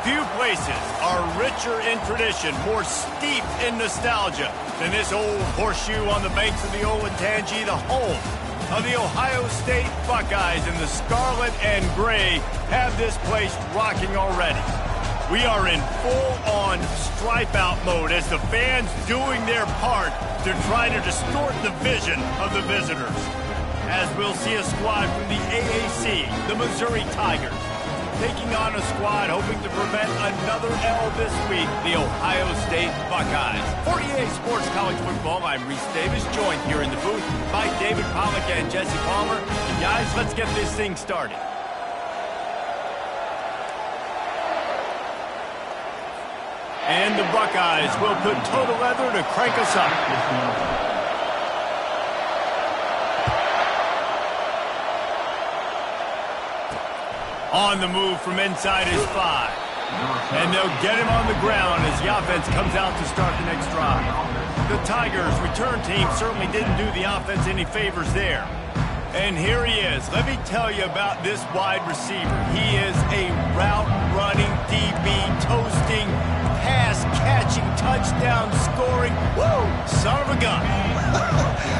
Few places are richer in tradition, more steeped in nostalgia than this old horseshoe on the banks of the Olentangy, the home of the Ohio State Buckeyes. And the scarlet and gray have this place rocking already. We are in full-on stripe-out mode as the fans doing their part to try to distort the vision of the visitors. As we'll see a squad from the AAC, the Missouri Tigers, taking on a squad hoping to prevent another L this week, the Ohio State Buckeyes. 48 Sports College Football, I'm Reese Davis, joined here in the booth by David Pollack and Jesse Palmer. And guys, let's get this thing started. And the Buckeyes will put total leather to crank us up. On the move from inside his 5. And they'll get him on the ground as the offense comes out to start the next drive. The Tigers' return team certainly didn't do the offense any favors there. And here he is. Let me tell you about this wide receiver. He is a route-running, DB, toasting, pass-catching, touchdown-scoring, woo, son of a gun.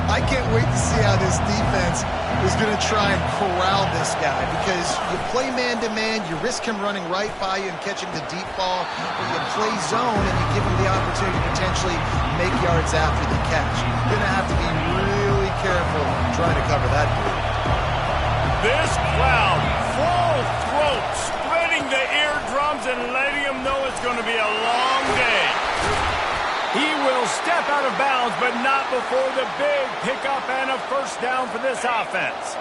I can't wait to see how this defense is going to try and corral this guy, because you play man-to-man, you risk him running right by you and catching the deep ball, or you play zone and you give him the opportunity to potentially make yards after the catch. You're going to have to be really careful trying to cover that dude. This crowd, full throat, spreading the eardrums and letting them know it's going to be a long day. He will step out of bounds, but not before the big pickup and a first down for this offense.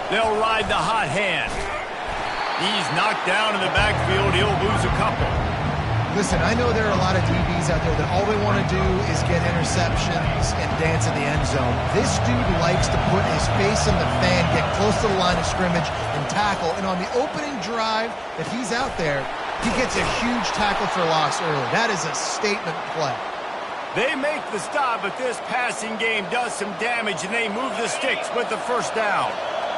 They'll ride the hot hand. He's knocked down in the backfield. He'll lose a couple. Listen, I know there are a lot of DBs out there that all they want to do is get interceptions and dance in the end zone. This dude likes to put his face in the fan, get close to the line of scrimmage, and tackle. And on the opening drive that he's out there, he gets a huge tackle for loss early. That is a statement play. They make the stop, but this passing game does some damage, and they move the sticks with the first down.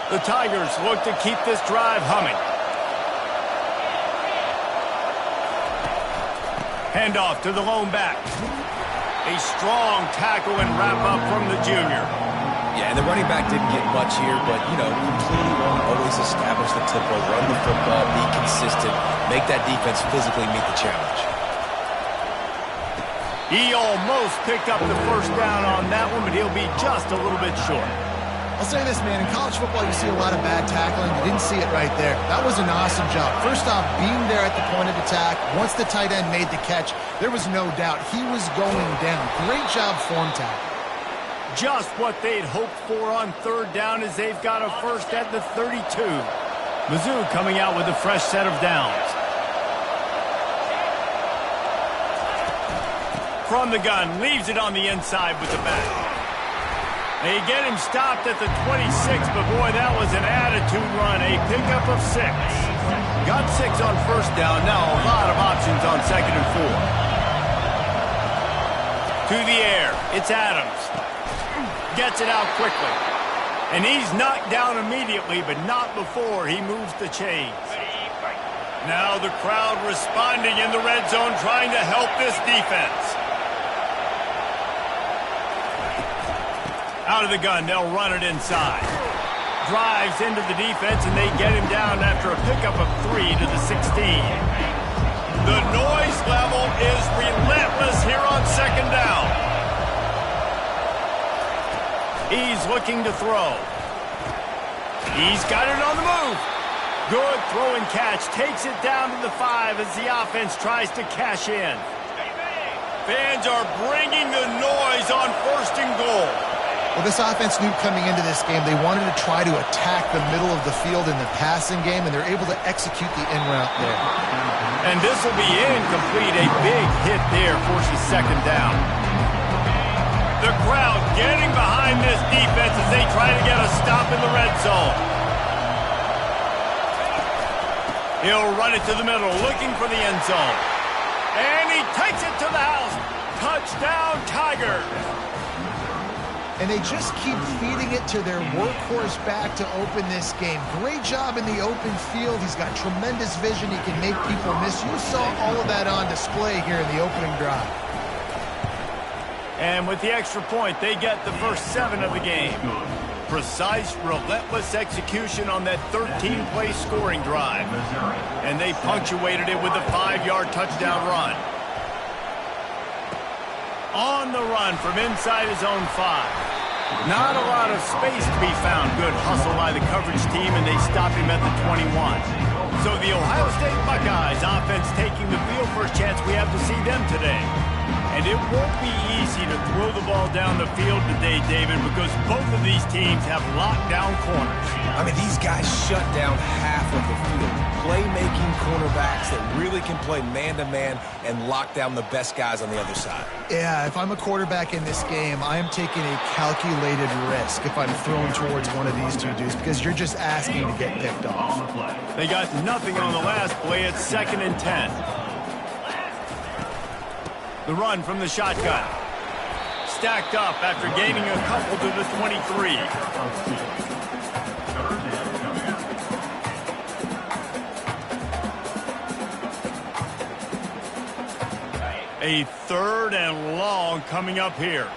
The Tigers look to keep this drive humming. Handoff to the lone back. A strong tackle and wrap-up from the junior. Yeah, and the running back didn't get much here, but, you know, you clearly want to always establish the tempo, run the football, be consistent, make that defense physically meet the challenge. He almost picked up the first down on that one, but he'll be just a little bit short. I'll say this, man. In college football, you see a lot of bad tackling. You didn't see it right there. That was an awesome job. First off, being there at the point of attack. Once the tight end made the catch, there was no doubt he was going down. Great job form tackle. Just what they'd hoped for on third down as they've got a first at the 32. Mizzou coming out with a fresh set of downs. From the gun, leaves it on the inside with the back. They get him stopped at the 26, but boy, that was an attitude run, a pickup of 6. Got 6 on first down, now a lot of options on second and 4. To the air, it's Adams. Gets it out quickly. And he's knocked down immediately, but not before he moves the chains. Now the crowd responding in the red zone, trying to help this defense. Out of the gun, they'll run it inside. Drives into the defense, and they get him down after a pickup of 3 to the 16. The noise level is relentless here on second down. He's looking to throw. He's got it on the move. Good throw and catch. Takes it down to the 5 as the offense tries to cash in. Fans are bringing the noise on first and goal. Well, this offense knew coming into this game they wanted to try to attack the middle of the field in the passing game, and they're able to execute the in route there. And this will be incomplete. A big hit there forces second down. The crowd getting behind this defense as they try to get a stop in the red zone. He'll run it to the middle, looking for the end zone. And he takes it to the house. Touchdown, Tigers. And they just keep feeding it to their workhorse back to open this game. Great job in the open field. He's got tremendous vision. He can make people miss. You saw all of that on display here in the opening drive. And with the extra point, they get the first 7 of the game. Precise, relentless execution on that 13-play scoring drive. And they punctuated it with a 5-yard touchdown run. On the run from inside his own 5. Not a lot of space to be found. Good hustle by the coverage team, and they stop him at the 21. So the Ohio State Buckeyes offense taking the field. First chance we have to see them today. And it won't be easy to throw the ball down the field today, David, because both of these teams have locked down corners. I mean, these guys shut down half of the field. Playmaking cornerbacks that really can play man-to-man and lock down the best guys on the other side. Yeah, if I'm a quarterback in this game, I am taking a calculated risk if I'm thrown towards one of these two dudes because you're just asking to get picked off. They got nothing on the last play. It's 2nd and 10. The run from the shotgun. Stacked up after gaining a couple to the 23. A 3rd and long coming up here.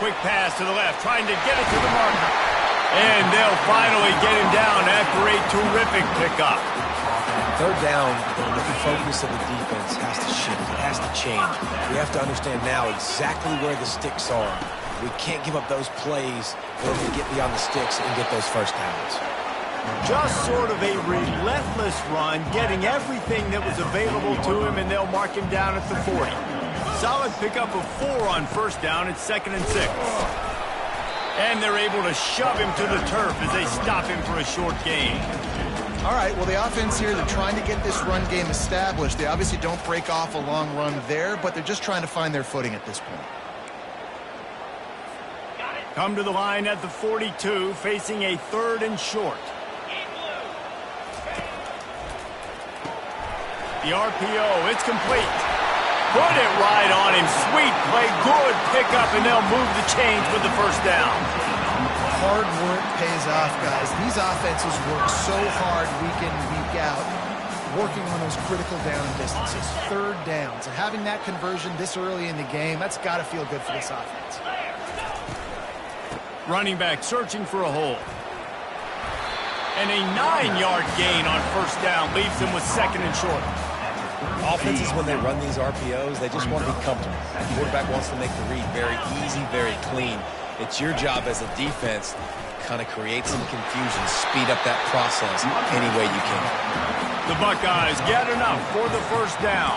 Quick pass to the left, trying to get it to the marker. And they'll finally get him down after a terrific pickup. 3rd down, the focus of the defense has to shift. It has to change. We have to understand now exactly where the sticks are. We can't give up those plays in order to get beyond the sticks and get those first downs. Just sort of a relentless run, getting everything that was available to him, and they'll mark him down at the 40. Solid pickup of 4 on first down. It's 2nd and 6. And they're able to shove him to the turf as they stop him for a short gain. All right, well, the offense here, they're trying to get this run game established. They obviously don't break off a long run there, but they're just trying to find their footing at this point. Come to the line at the 42, facing a 3rd and short. The RPO, it's complete. Put it right on him. Sweet play, good pickup, and they'll move the chains with the first down. Hard work pays off, guys. These offenses work so hard week in and week out, working on those critical down distances, 3rd downs. And having that conversion this early in the game, that's got to feel good for this offense. Running back searching for a hole. And a 9-yard gain on first down leaves them with 2nd and short. Offenses, when they run these RPOs, they just want to be comfortable. The quarterback wants to make the read very easy, very clean. It's your job as a defense to kind of create some confusion, speed up that process any way you can. The Buckeyes get enough for the first down.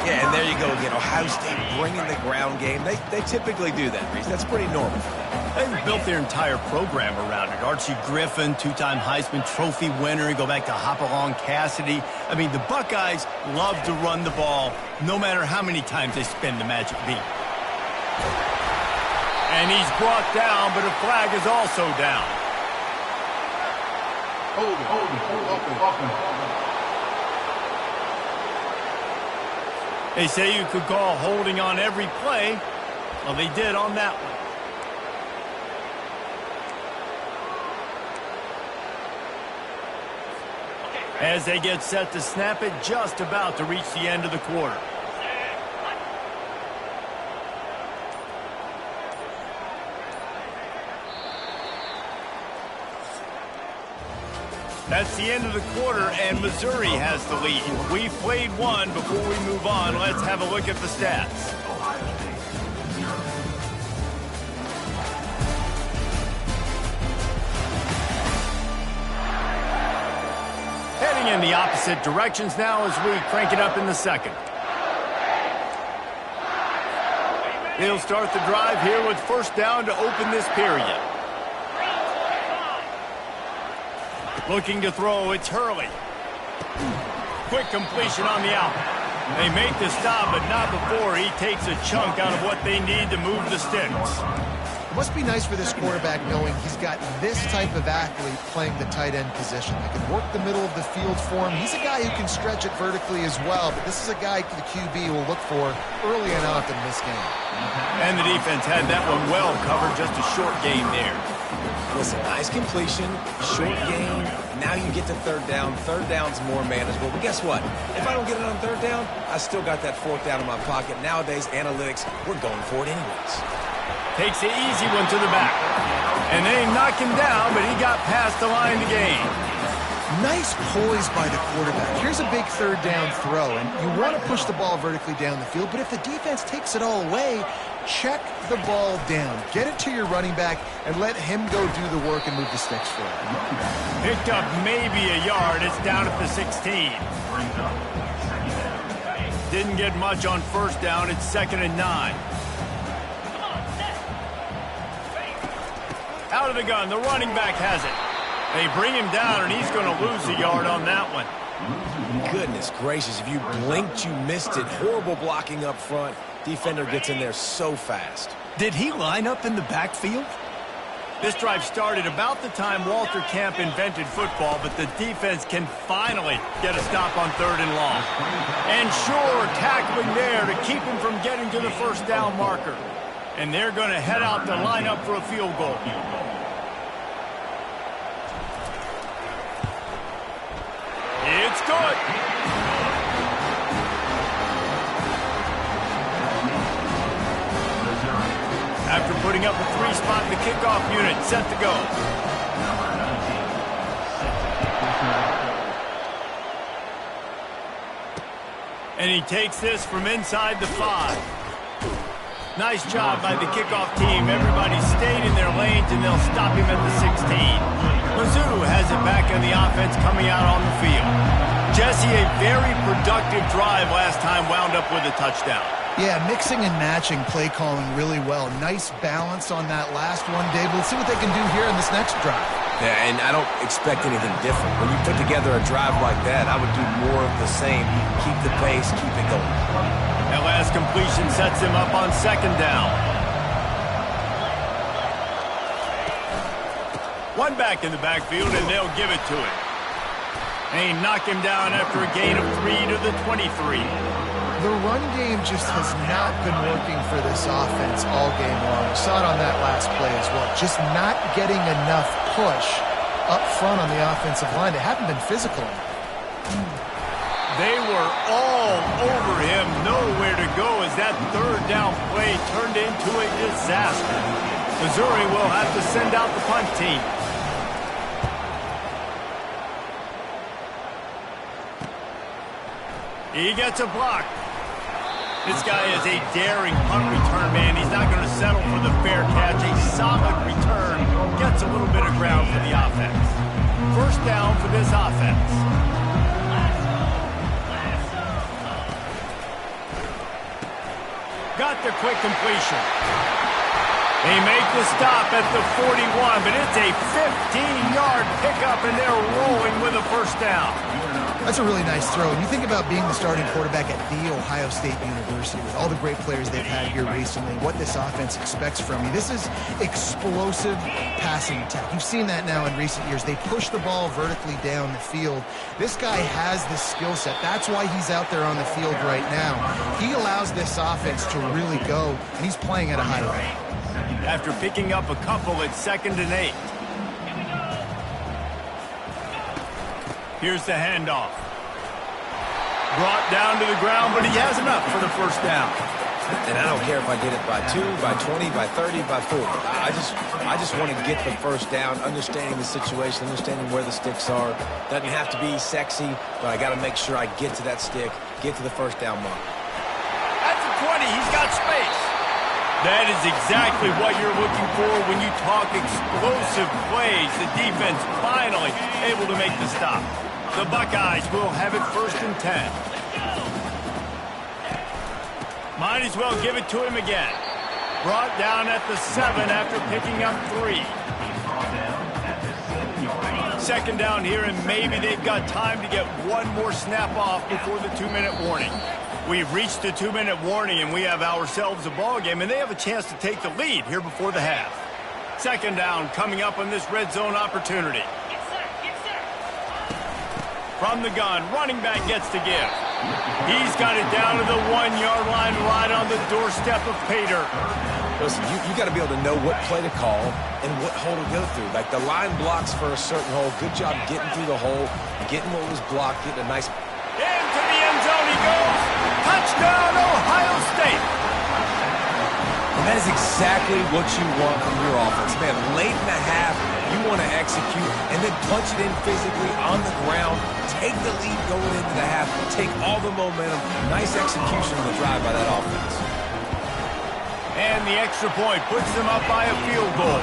Yeah, and there you go again. Ohio State bringing the ground game. They typically do that, Reese. That's pretty normal for them. They've built their entire program around it. Archie Griffin, 2-time Heisman Trophy winner. You go back to Hopalong Cassidy. I mean, the Buckeyes love to run the ball no matter how many times they spin the magic beat. And he's brought down, but a flag is also down. They say you could call holding on every play. Well, they did on that one. As they get set to snap it, just about to reach the end of the quarter. That's the end of the quarter, and Missouri has the lead. We've played one. Before we move on, let's have a look at the stats. Heading in the opposite directions now as we crank it up in the second. They'll start the drive here with first down to open this period. Looking to throw, it's Hurley. Quick completion on the out. They make the stop, but not before he takes a chunk out of what they need to move the sticks. Must be nice for this quarterback knowing he's got this type of athlete playing the tight end position. They can work the middle of the field for him. He's a guy who can stretch it vertically as well, but this is a guy the QB will look for early enough in this game. And the defense had that one well covered, just a short game there. Listen, nice completion, short game. Now you get to third down. Third down's more manageable. But guess what? If I don't get it on third down, I still got that fourth down in my pocket. Nowadays, analytics, we're going for it anyways. Takes the easy one to the back. And they knock him down, but he got past the line to gain. Nice poise by the quarterback. Here's a big third down throw, and you want to push the ball vertically down the field, but if the defense takes it all away, check the ball down. Get it to your running back and let him go do the work and move the sticks for it. Picked up maybe a yard. It's down at the 16. Didn't get much on first down. It's 2nd and 9. Out of the gun, the running back has it. They bring him down, and he's going to lose a yard on that one. Goodness gracious, if you blinked, you missed it. Horrible blocking up front. Defender gets in there so fast. Did he line up in the backfield? This drive started about the time Walter Camp invented football, but the defense can finally get a stop on 3rd and long. And sure, tackling there to keep him from getting to the first down marker. And they're going to head out to line up for a field goal. It's good. After putting up a 3-spot, the kickoff unit set to go. And he takes this from inside the 5. Nice job by the kickoff team. Everybody stayed in their lanes, and they'll stop him at the 16. OSU has it back in the offense coming out on the field. Jesse, a very productive drive last time, wound up with a touchdown. Yeah, mixing and matching play calling really well. Nice balance on that last one, Dave. Let's see what they can do here in this next drive. Yeah, and I don't expect anything different. When you put together a drive like that, I would do more of the same. Keep the pace, keep it going. That last completion sets him up on 2nd down. One back in the backfield, and they'll give it to him. They knock him down after a gain of 3 to the 23. The run game just has not been working for this offense all game long. You saw it on that last play as well. Just not getting enough push up front on the offensive line. They haven't been physical. They were all over him, nowhere to go as that 3rd down play turned into a disaster. Missouri will have to send out the punt team. He gets a block. This guy is a daring punt return man. He's not going to settle for the fair catch. A solid return gets a little bit of ground for the offense. First down for this offense. Got the quick completion. They make the stop at the 41, but it's a 15-yard pickup, and they're rolling with a first down. That's a really nice throw. And you think about being the starting quarterback at The Ohio State University with all the great players they've had here recently, what this offense expects from you. This is explosive passing attack. You've seen that now in recent years. They push the ball vertically down the field. This guy has this skill set. That's why he's out there on the field right now. He allows this offense to really go, and he's playing at a high rate. After picking up a couple, it's 2nd and 8. Here's the handoff. Brought down to the ground, but he has enough for the first down. And I don't care if I get it by 2, by 20, by 30, by 40. I just want to get the first down, understanding the situation, understanding where the sticks are. Doesn't have to be sexy, but I got to make sure I get to that stick, get to the first down mark. At the 20, he's got space. That is exactly what you're looking for when you talk explosive plays. The defense finally able to make the stop. The Buckeyes will have it 1st and 10. Might as well give it to him again. Brought down at the 7 after picking up 3. 2nd down here, and maybe they've got time to get one more snap off before the 2-minute warning. We've reached the 2-minute warning, and we have ourselves a ball game, and they have a chance to take the lead here before the half. Second down coming up on this red zone opportunity. From the gun, running back gets to give. He's got it down to the 1-yard line right on the doorstep of pay dirt. Listen, you got to be able to know what play to call and what hole to go through. Like the line blocks for a certain hole. Good job getting through the hole, getting what was blocked, getting a nice... Into the end zone he goes. Touchdown, Ohio State. And that is exactly what you want from your offense. Man, late in the half, you want to execute and then punch it in physically on the ground. Take the lead going into the half. Take all the momentum. Nice execution on the drive by that offense. And the extra point puts them up by a field goal.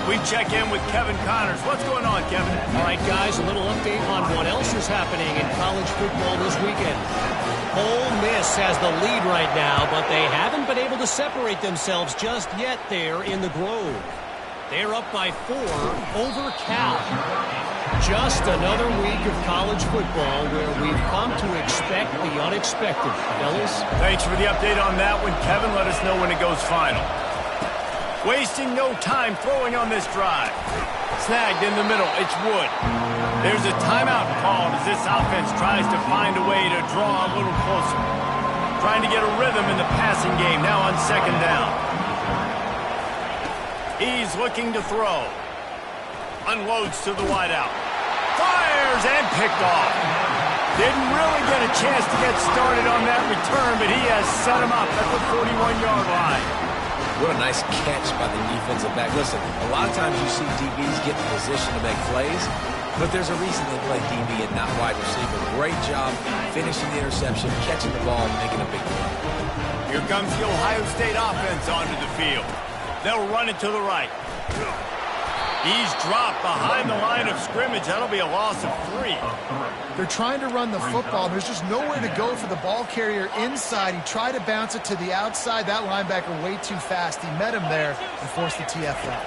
We check in with Kevin Connors. What's going on, Kevin? All right, guys, a little update on what else is happening in college football this weekend. Ole Miss has the lead right now, but they haven't been able to separate themselves just yet there in the Grove. They're up by 4 over Cal. Just another week of college football where we've come to expect the unexpected. Fellas? Thanks for the update on that one, Kevin. Let us know when it goes final. Wasting no time throwing on this drive. Snagged in the middle. It's Wood. There's a timeout called as this offense tries to find a way to draw a little closer. Trying to get a rhythm in the passing game now on second down. He's looking to throw. Unloads to the wideout. Fires and picked off. Didn't really get a chance to get started on that return, but he has set him up at the 41-yard line. What a nice catch by the defensive back. Listen, a lot of times you see DBs get in position to make plays, but there's a reason they play DB and not wide receiver. Great job finishing the interception, catching the ball, and making a big play. Here comes the Ohio State offense onto the field. They'll run it to the right. He's dropped behind the line of scrimmage. That'll be a loss of 3. They're trying to run the football. There's just nowhere to go for the ball carrier inside. He tried to bounce it to the outside. That linebacker way too fast. He met him there and forced the TFL.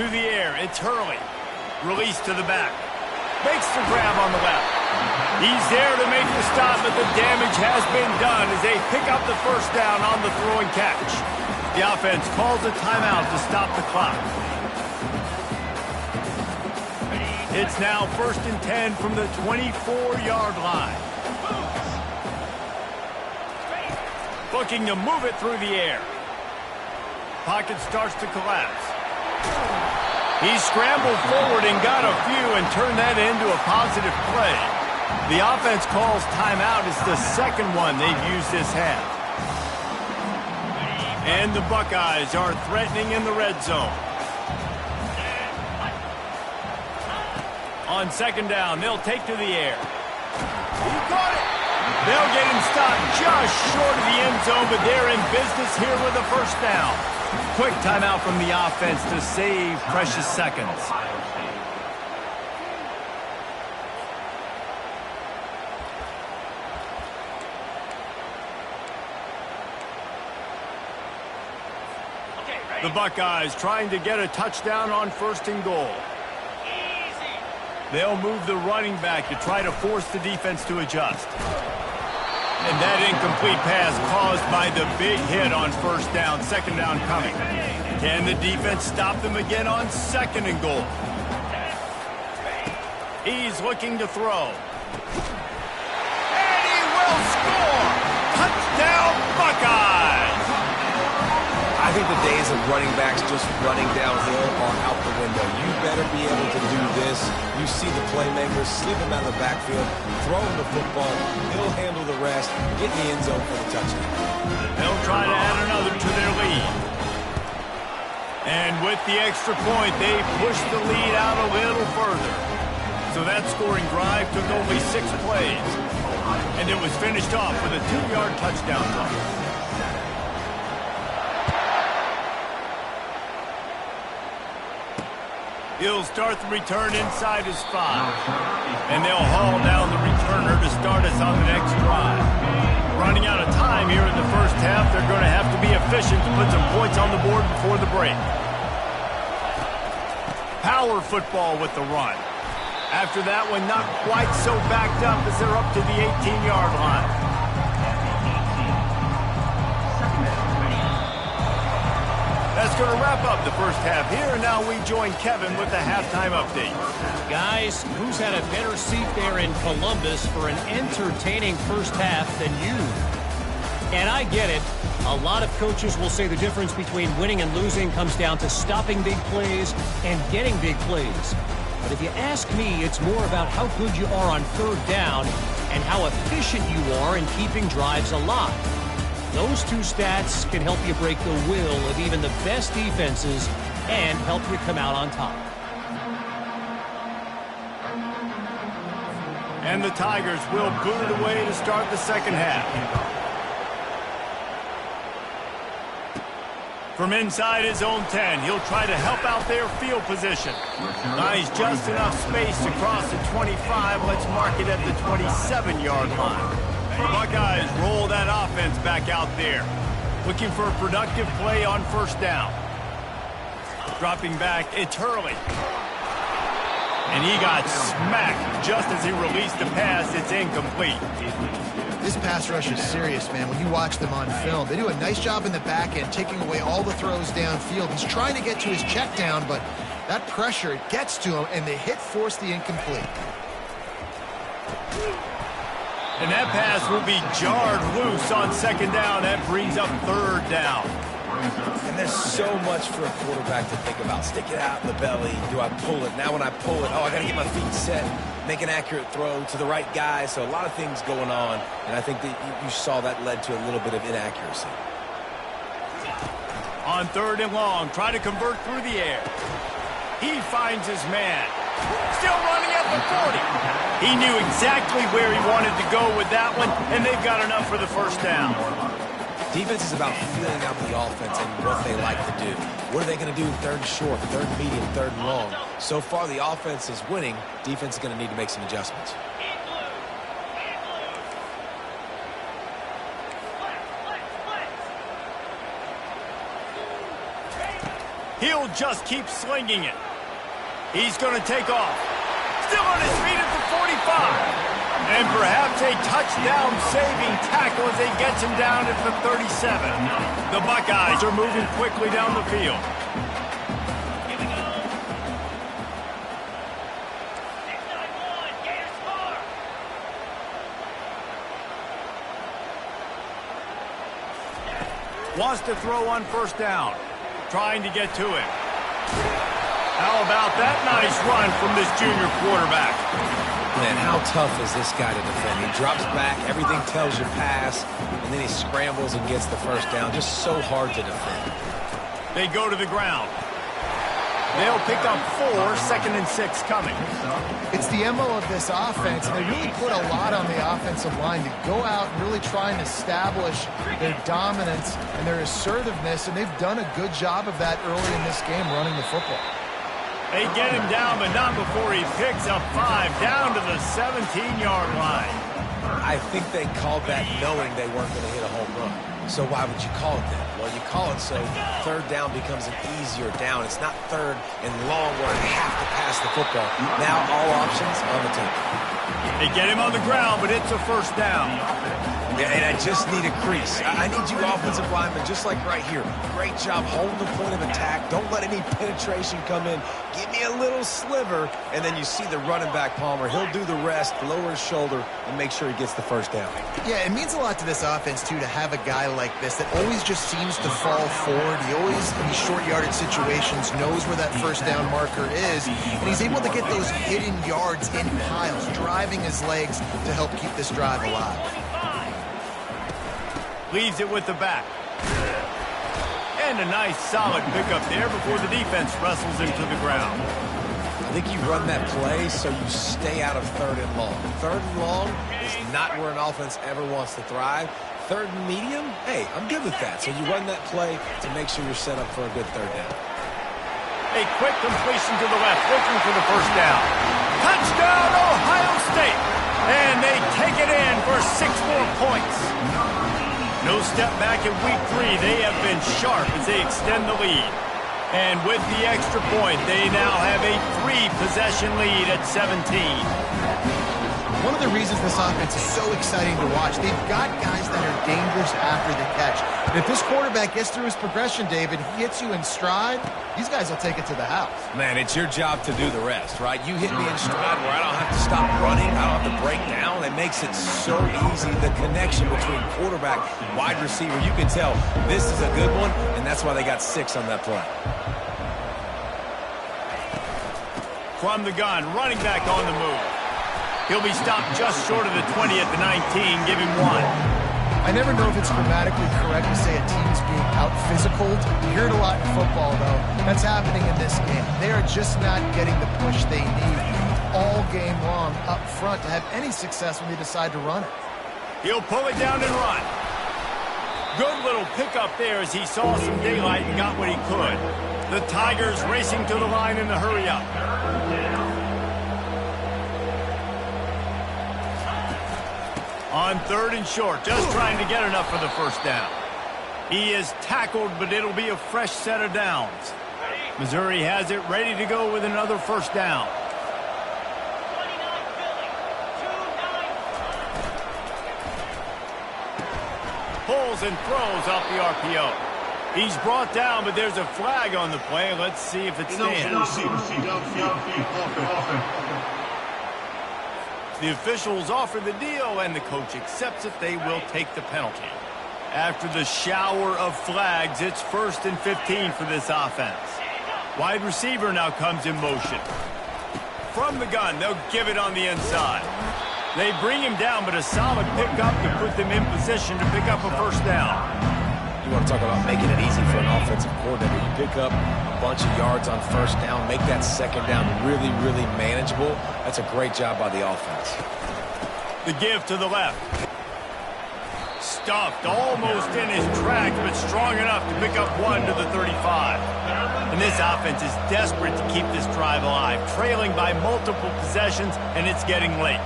To the air, it's Hurley. Release to the back. Makes the grab on the left. He's there to make the stop, but the damage has been done as they pick up the first down on the throw and catch. The offense calls a timeout to stop the clock. It's now 1st and 10 from the 24-yard line. Looking to move it through the air. Pocket starts to collapse. He scrambled forward and got a few and turned that into a positive play. The offense calls timeout. It's the second one they've used this half. And the Buckeyes are threatening in the red zone. On second down, they'll take to the air. He caught it. They'll get him stopped just short of the end zone, but they're in business here with a first down. Quick timeout from the offense to save precious seconds. The Buckeyes trying to get a touchdown on 1st and goal. They'll move the running back to try to force the defense to adjust. And that incomplete pass caused by the big hit on 1st down. Second down coming. Can the defense stop them again on 2nd and goal? He's looking to throw. And he will score! Touchdown, Buckeyes! I think the days of running backs just running downhill are out the window. You better be able to do this. You see the playmakers, slip him out of the backfield, throw him the football, he'll handle the rest, get in the end zone for the touchdown. They'll try to add another to their lead. And with the extra point, they push the lead out a little further. So that scoring drive took only 6 plays. And it was finished off with a 2-yard touchdown run. He'll start the return inside his 5. And they'll haul down the returner to start us on the next drive. Running out of time here in the first half, they're going to have to be efficient to put some points on the board before the break. Power football with the run. After that one, not quite so backed up as they're up to the 18-yard line. That's going to wrap up have the first half here, and now we join Kevin with the halftime update. Guys, who's had a better seat there in Columbus for an entertaining first half than you? And I get it. A lot of coaches will say the difference between winning and losing comes down to stopping big plays and getting big plays. But if you ask me, it's more about how good you are on third down and how efficient you are in keeping drives alive. Those two stats can help you break the will of even the best defenses and help you come out on top. And the Tigers will boot it away to start the second half. From inside his own 10, he'll try to help out their field position. Nice, just enough space to cross the 25. Let's mark it at the 27-yard line. The Buckeyes roll that offense back out there. Looking for a productive play on first down. Dropping back, it's Hurley. And he got smacked just as he released the pass. It's incomplete. This pass rush is serious, man. When you watch them on film, they do a nice job in the back end, taking away all the throws downfield. He's trying to get to his check down, but that pressure, it gets to him, and the hit forced the incomplete. And that pass will be jarred loose on second down. That brings up third down. And there's so much for a quarterback to think about. Stick it out in the belly. Do I pull it? Now when I pull it, I got to get my feet set, make an accurate throw to the right guy. So a lot of things going on, and I think that you saw that led to a little bit of inaccuracy. On third and long, try to convert through the air. He finds his man. Still running at the 40. He knew exactly where he wanted to go with that one, and they've got enough for the first down. Defense is about feeling out the offense and what they like to do. What are they going to do in third and short, third and medium, third and long? So far, the offense is winning. Defense is going to need to make some adjustments. He'll just keep slinging it. He's going to take off. Still on his feet at the 45. And perhaps a touchdown-saving tackle as he gets him down at the 37. The Buckeyes are moving quickly down the field. Wants to throw on first down. Trying to get to him. How about that nice run from this junior quarterback? Man, how tough is this guy to defend? He drops back, everything tells you pass, and then he scrambles and gets the first down. Just so hard to defend. They go to the ground. They'll pick up 4, second and 6 coming. It's the MO of this offense, and they really put a lot on the offensive line to go out and really try and establish their dominance and their assertiveness, and they've done a good job of that early in this game running the football. They get him down, but not before he picks up 5 down to the 17-yard line. I think they called that knowing they weren't going to hit a home run. So why would you call it that? Well, you call it so third down becomes an easier down. It's not third and long where I have to pass the football. Now all options on the table. They get him on the ground, but it's a first down. Yeah, and I just need a crease. I need you offensive linemen, just like right here. Great job holding the point of attack. Don't let any penetration come in. Give me a little sliver, and then you see the running back, Palmer. He'll do the rest, lower his shoulder, and make sure he gets the first down. Yeah, it means a lot to this offense, too, to have a guy like this that always just seems to fall forward. He always, in these short yardage situations, knows where that first down marker is, and he's able to get those hidden yards in piles, driving his legs to help keep this drive alive. Leaves it with the back. And a nice solid pickup there before the defense wrestles him to the ground. I think you run that play so you stay out of third and long. Third and long is not where an offense ever wants to thrive. Third and medium, hey, I'm good with that. So you run that play to make sure you're set up for a good third down. A quick completion to the left, looking for the first down. Touchdown, Ohio State! And they take it in for 6 more points. No step back in week 3. They have been sharp as they extend the lead. And with the extra point, they now have a 3-possession lead at 17. one of the reasons this offense is so exciting to watch. They've got guys that are dangerous after the catch. And if this quarterback gets through his progression, David, he hits you in stride, these guys will take it to the house. Man, it's your job to do the rest, right? You hit me in stride where I don't have to stop running, I don't have to break down. It makes it so easy. The connection between quarterback and wide receiver, you can tell this is a good one, and that's why they got 6 on that play. From the gun, running back on the move. He'll be stopped just short of the 20 at the 19. Give him 1. I never know if it's grammatically correct to say a team's being out-physicaled. You hear it a lot in football, though. That's happening in this game. They are just not getting the push they need all game long up front to have any success when they decide to run it. He'll pull it down and run. Good little pickup there as he saw some daylight and got what he could. The Tigers racing to the line in the hurry-up. On 3rd and short, just trying to get enough for the first down. He is tackled, but it'll be a fresh set of downs. Missouri has it ready to go with another first down. Pulls and throws off the RPO. He's brought down, but there's a flag on the play. Let's see if it stands. The officials offer the deal, and the coach accepts it. They will take the penalty. After the shower of flags, it's 1st and 15 for this offense. Wide receiver now comes in motion. From the gun, they'll give it on the inside. They bring him down, but a solid pickup to put them in position to pick up a first down. You want to talk about making it easy for an offensive coordinator. You pick up a bunch of yards on first down, make that second down really, really manageable. That's a great job by the offense. The give to the left. Stuffed almost in his tracks, but strong enough to pick up 1 to the 35. And this offense is desperate to keep this drive alive, trailing by multiple possessions, and it's getting late.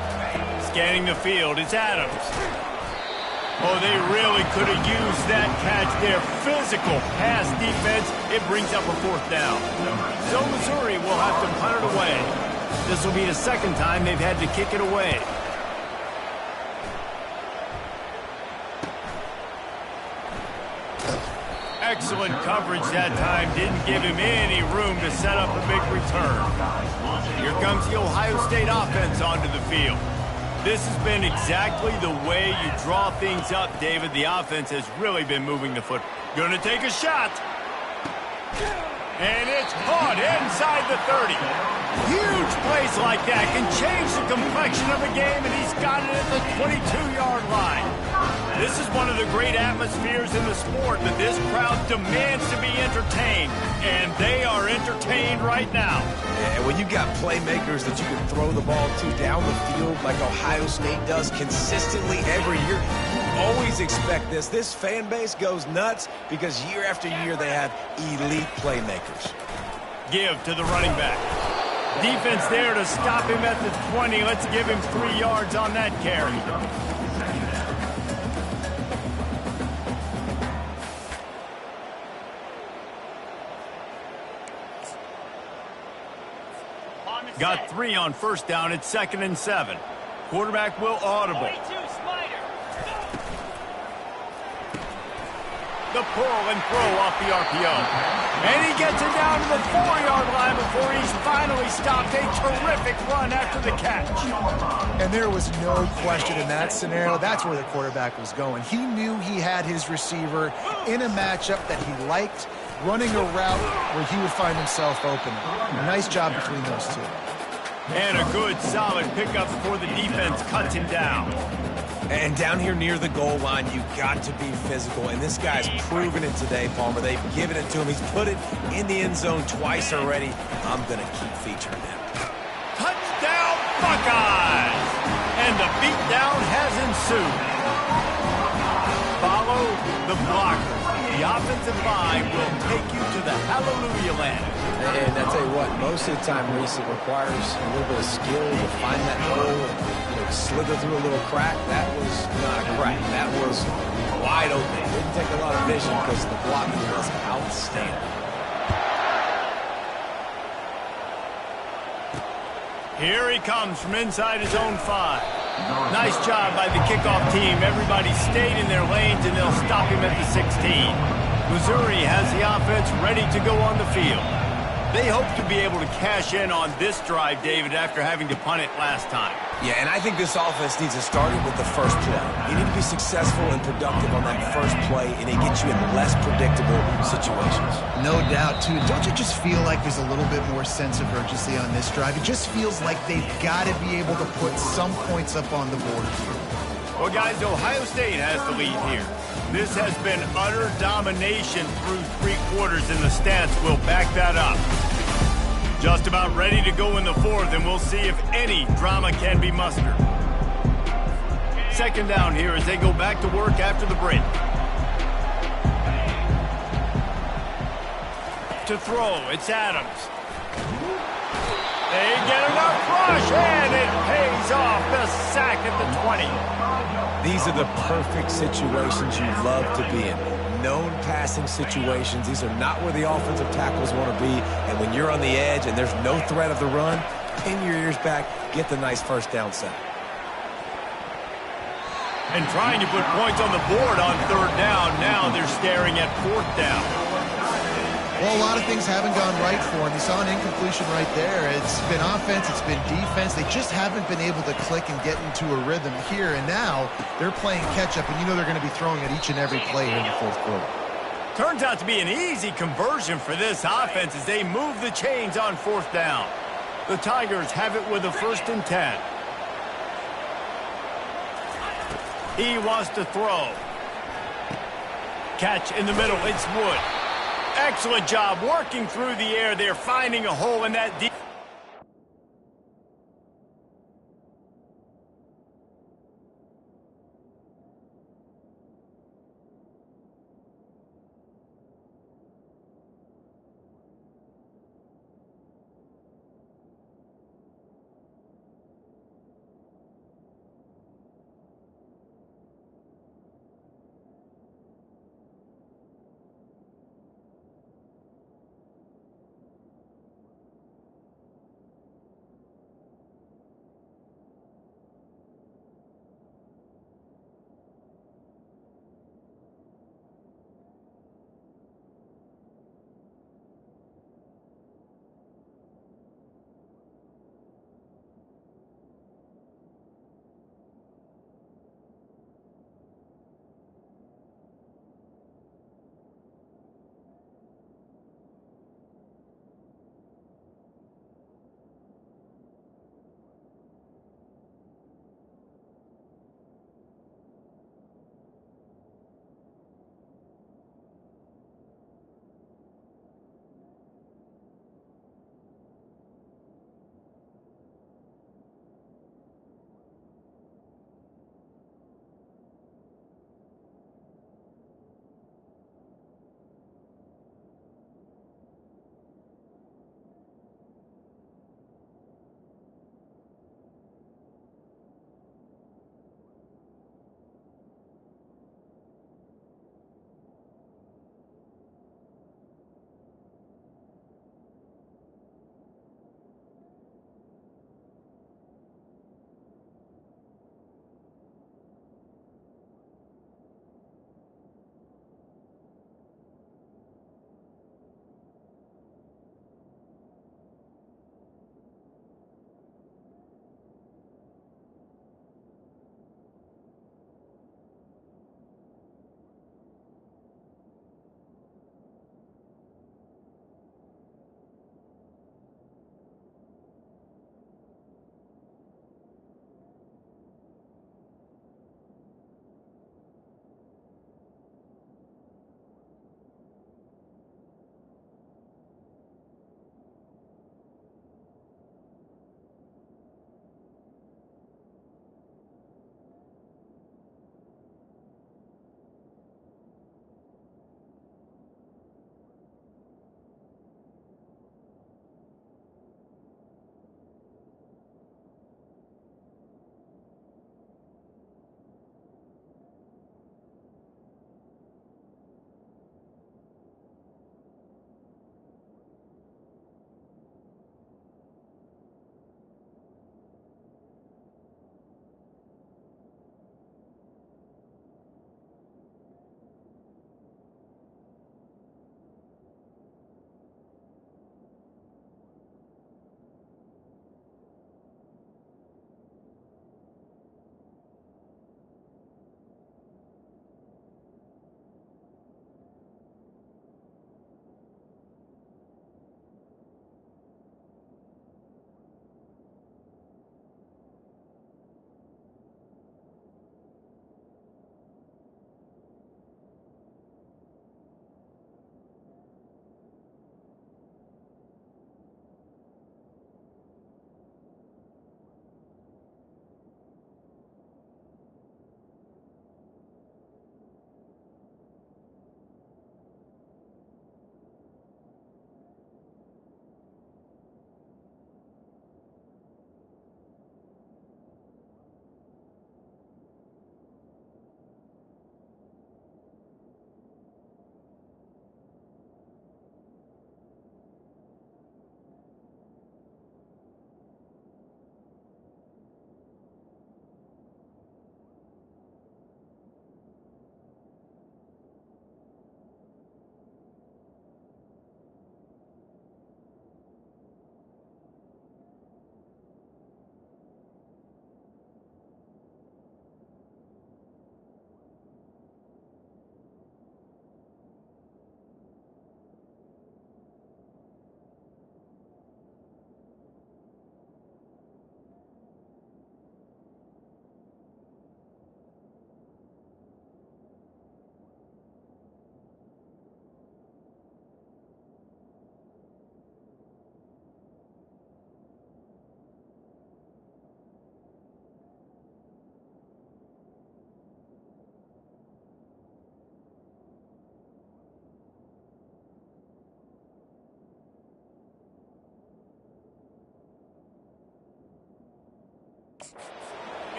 Scanning the field, it's Adams. Oh, they really could have used that catch there. Physical pass defense. It brings up a 4th down. So Missouri will have to punt it away. This will be the second time they've had to kick it away. Excellent coverage that time. Didn't give him any room to set up a big return. Here comes the Ohio State offense onto the field. This has been exactly the way you draw things up, David. The offense has really been moving the foot. Gonna take a shot. And it's caught inside the 30. Huge plays like that can change the complexion of a game, and he's got it at the 22-yard line. This is one of the great atmospheres in the sport that this crowd demands to be entertained, and they are entertained right now. Yeah, when you got playmakers that you can throw the ball to down the field like Ohio State does consistently every year, you always expect this. This fan base goes nuts because year after year they have elite playmakers. Give to the running back. Defense there to stop him at the 20. Let's give him 3 yards on that carry. Got 3 on first down. It's 2nd and 7. Quarterback will audible. The pull and throw off the RPO. And he gets it down to the 4-yard line before he's finally stopped. A terrific run after the catch. And there was no question in that scenario. That's where the quarterback was going. He knew he had his receiver in a matchup that he liked, running a route where he would find himself open. A nice job between those two. And a good, solid pickup before the defense cuts him down. And down here near the goal line, you've got to be physical. And this guy's proven it today, Palmer. They've given it to him. He's put it in the end zone twice already. I'm going to keep featuring him. Touchdown, Buckeyes! And the beatdown has ensued. Follow the blocker. The offensive line will take you to the hallelujah land. And I tell you what, most of the time, Reese, it requires a little bit of skill to find that hole and slither through a little crack. That was not a crack. That was wide open. It didn't take a lot of vision because the blocking was outstanding. Here he comes from inside his own 5. Nice job by the kickoff team. Everybody stayed in their lanes, and they'll stop him at the 16. Missouri has the offense ready to go on the field. They hope to be able to cash in on this drive, David, after having to punt it last time. Yeah, and I think this offense needs to start it with the first play. You need to be successful and productive on that first play, and it gets you in less predictable situations. No doubt, too. Don't you just feel like there's a little bit more sense of urgency on this drive? It just feels like they've got to be able to put some points up on the board here. Well, guys, Ohio State has the lead here. This has been utter domination through 3 quarters, and the stats will back that up. Just about ready to go in the 4th, and we'll see if any drama can be mustered. Second down here as they go back to work after the break. To throw, it's Adams. They get enough rush, and it pays off. The sack at the 20. These are the perfect situations you love to be in. Known passing situations. These are not where the offensive tackles want to be. And when you're on the edge and there's no threat of the run, pin your ears back, get the nice first down sack. And trying to put points on the board on 3rd down. Now they're staring at 4th down. Well, a lot of things haven't gone right for him. You saw an incompletion right there. It's been offense, it's been defense. They just haven't been able to click and get into a rhythm here. And now they're playing catch-up, and you know they're going to be throwing at each and every play here in the 4th quarter. Turns out to be an easy conversion for this offense as they move the chains on 4th down. The Tigers have it with a 1st and 10. He wants to throw. Catch in the middle, it's Wood. Excellent job working through the air. They're finding a hole in that deep.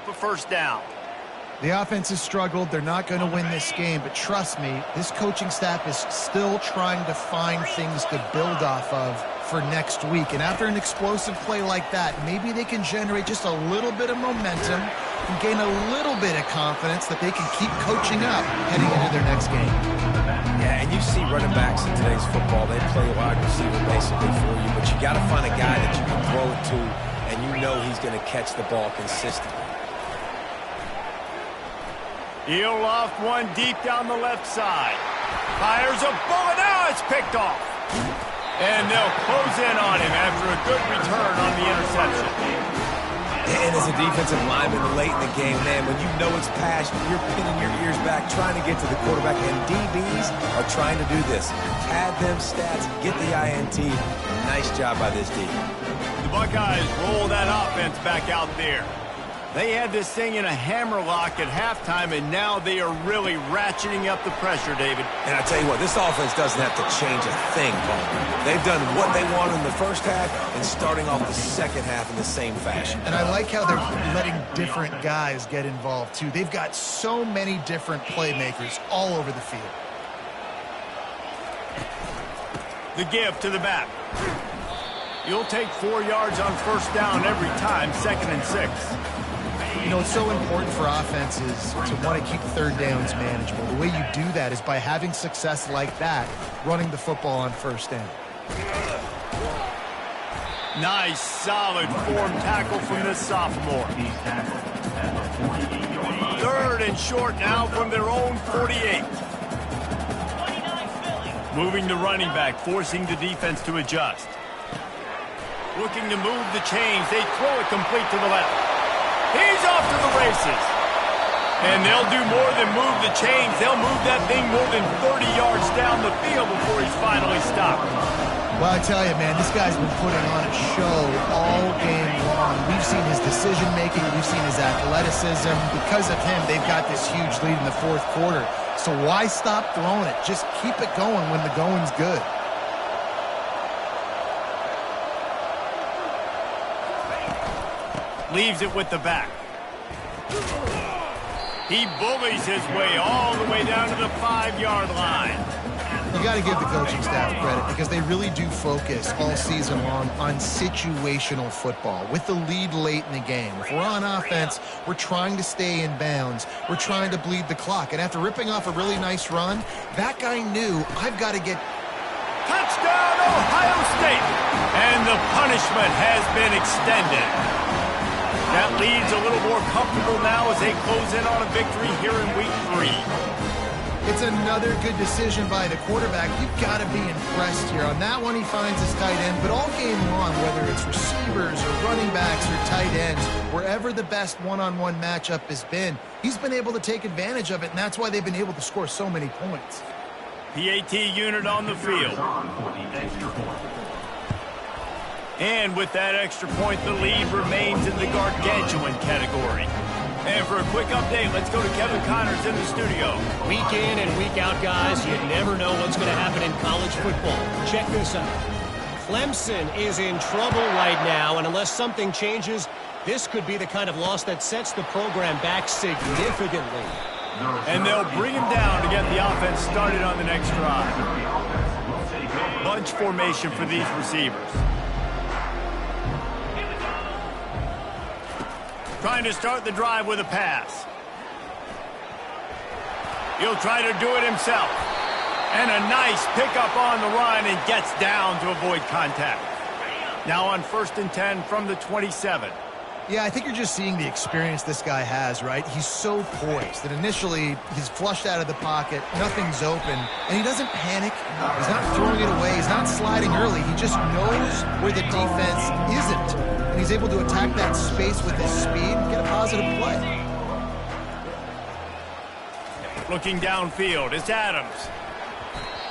a first down. The offense has struggled. They're not going to win this game, but trust me, this coaching staff is still trying to find things to build off of for next week. And after an explosive play like that, maybe they can generate just a little bit of momentum and gain a little bit of confidence that they can keep coaching up heading into their next game. Yeah, and you see running backs in today's football, they play wide receiver basically for you, but you got to find a guy that you can throw it to, and you know he's going to catch the ball consistently. He'll loft one deep down the left side. Fires a bullet. Now it's picked off. And they'll close in on him after a good return on the interception. And as a defensive lineman late in the game, man, when you know it's past, you're pinning your ears back, trying to get to the quarterback, and DBs are trying to do this. Pad them stats, get the INT. Nice job by this D. The Buckeyes roll that offense back out there. They had this thing in a hammerlock at halftime, and now they are really ratcheting up the pressure, David. And I tell you what, this offense doesn't have to change a thing, Paul. They've done what they wanted in the first half and starting off the second half in the same fashion. And I like how they're letting different guys get involved, too. They've got so many different playmakers all over the field. The give to the back. You'll take 4 yards on first down every time, 2nd and 6. You know, it's so important for offenses to want to keep third downs manageable. The way you do that is by having success like that, running the football on first down. Nice, solid form tackle from this sophomore. 3rd and short now from their own 48. Moving the running back, forcing the defense to adjust. Looking to move the chains. They throw it complete to the left. He's off to the races. And they'll do more than move the chains. They'll move that thing more than 30 yards down the field before he's finally stopped. Well, I tell you, man, this guy's been putting on a show all game long. We've seen his decision-making. We've seen his athleticism. Because of him, they've got this huge lead in the 4th quarter. So why stop throwing it? Just keep it going when the going's good. Leaves it with the back. He bullies his way all the way down to the 5-yard line. You got to give the coaching staff credit because they really do focus all season long on situational football with the lead late in the game. If we're on offense, we're trying to stay in bounds. We're trying to bleed the clock. And after ripping off a really nice run, that guy knew, I've got to get... Touchdown, Ohio State! And the punishment has been extended. That lead's a little more comfortable now as they close in on a victory here in week 3. It's another good decision by the quarterback. You've got to be impressed here. On that one, he finds his tight end, but all game long, whether it's receivers or running backs or tight ends, wherever the best one-on-one matchup has been, he's been able to take advantage of it, and that's why they've been able to score so many points. PAT unit on the field. And with that extra point, the lead remains in the gargantuan category. And for a quick update, let's go to Kevin Connors in the studio. Week in and week out, guys, you never know what's going to happen in college football. Check this out. Clemson is in trouble right now, and unless something changes, this could be the kind of loss that sets the program back significantly. And they'll bring him down to get the offense started on the next drive. Bunch formation for these receivers. Trying to start the drive with a pass. He'll try to do it himself. And a nice pickup on the run and gets down to avoid contact. Now on 1st and 10 from the 27. Yeah, I think you're just seeing the experience this guy has, right? He's so poised that initially he's flushed out of the pocket, nothing's open, and he doesn't panic. He's not throwing it away. He's not sliding early. He just knows where the defense isn't, and he's able to attack that space with his speed and get a positive play. Looking downfield, it's Adams.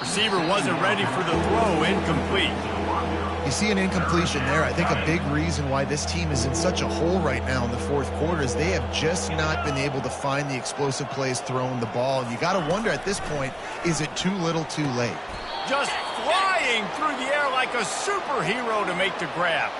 Receiver wasn't ready for the throw, incomplete. You see an incompletion there. I think a big reason why this team is in such a hole right now in the 4th quarter is they have just not been able to find the explosive plays throwing the ball. And you got to wonder at this point, is it too little too late? Just flying through the air like a superhero to make the grab.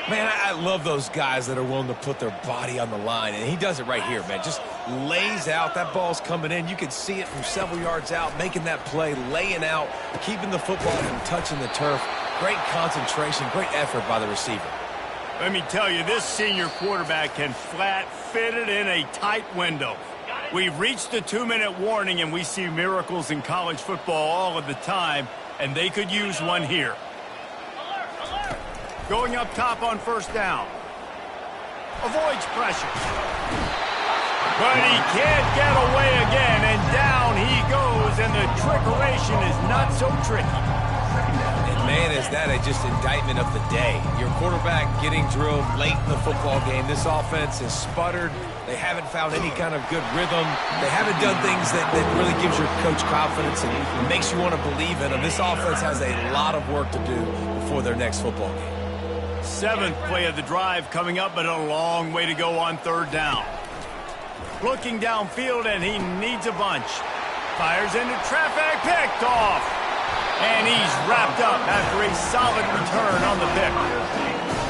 Man, I love those guys that are willing to put their body on the line, and he does it right here, man. Just lays out. That ball's coming in. You can see it from several yards out, making that play, laying out, keeping the football from touching the turf. Great concentration, great effort by the receiver. Let me tell you, this senior quarterback can flat fit it in a tight window. We've reached the 2-minute warning, and we see miracles in college football all of the time, and they could use one here. Going up top on first down. Avoids pressure. But he can't get away again, and down he goes, and the trickeration is not so tricky. And man, is that just indictment of the day. Your quarterback getting drilled late in the football game. This offense has sputtered. They haven't found any kind of good rhythm. They haven't done things that really gives your coach confidence and makes you want to believe in them. This offense has a lot of work to do before their next football game. 7th play of the drive coming up, but a long way to go on third down. Looking downfield, and he needs a bunch. Fires into traffic, picked off. And he's wrapped up after a solid return on the pick.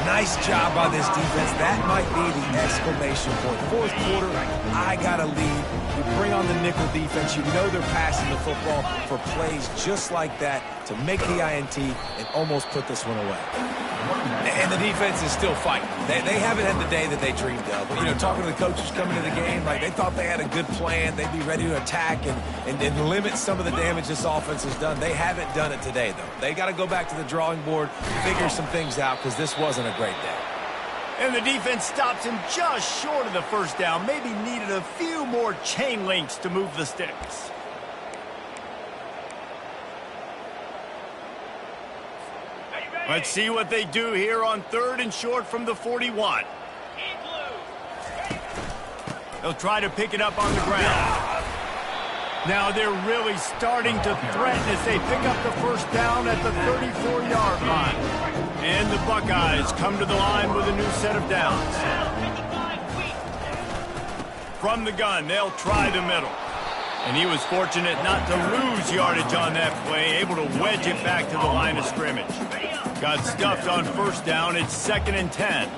Nice job by this defense. That might be the exclamation point. Fourth quarter, I got a lead. You bring on the nickel defense. You know they're passing the football for plays just like that to make the INT and almost put this one away. And the defense is still fighting. They haven't had the day that they dreamed of. But, you know, talking to the coaches coming to the game, like they thought they had a good plan. They'd be ready to attack and limit some of the damage this offense has done. They haven't done it today, though. They got to go back to the drawing board, figure some things out, because this wasn't a great day. And the defense stops him just short of the first down. Maybe needed a few more chain links to move the sticks. Let's see what they do here on 3rd and short from the 41. They'll try to pick it up on the ground. Now they're really starting to threaten as they pick up the first down at the 34-yard line. And the Buckeyes come to the line with a new set of downs. From the gun, they'll try the middle. And he was fortunate not to lose yardage on that play, able to wedge it back to the line of scrimmage. Got stuffed on first down. It's 2nd and 10.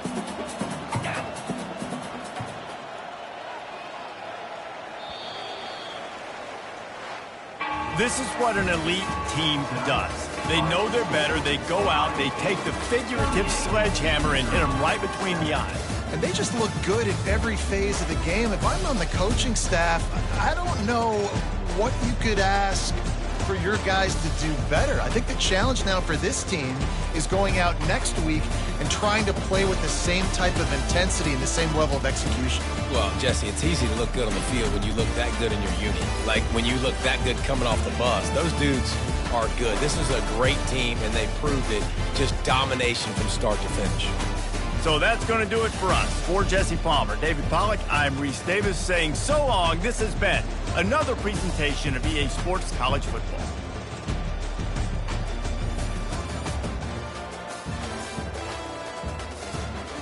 This is what an elite team does. They know they're better. They go out. They take the figurative sledgehammer and hit them right between the eyes. And they just look good in every phase of the game. If I'm on the coaching staff, I don't know what you could ask for your guys to do better. I think the challenge now for this team is going out next week and trying to play with the same type of intensity and the same level of execution. Well, Jesse, it's easy to look good on the field when you look that good in your unit. Like when you look that good coming off the bus. Those dudes are good. This is a great team, and they proved it. Just domination from start to finish. So that's going to do it for us. For Jesse Palmer, David Pollack, I'm Reese Davis saying so long. This has been another presentation of EA Sports College Football.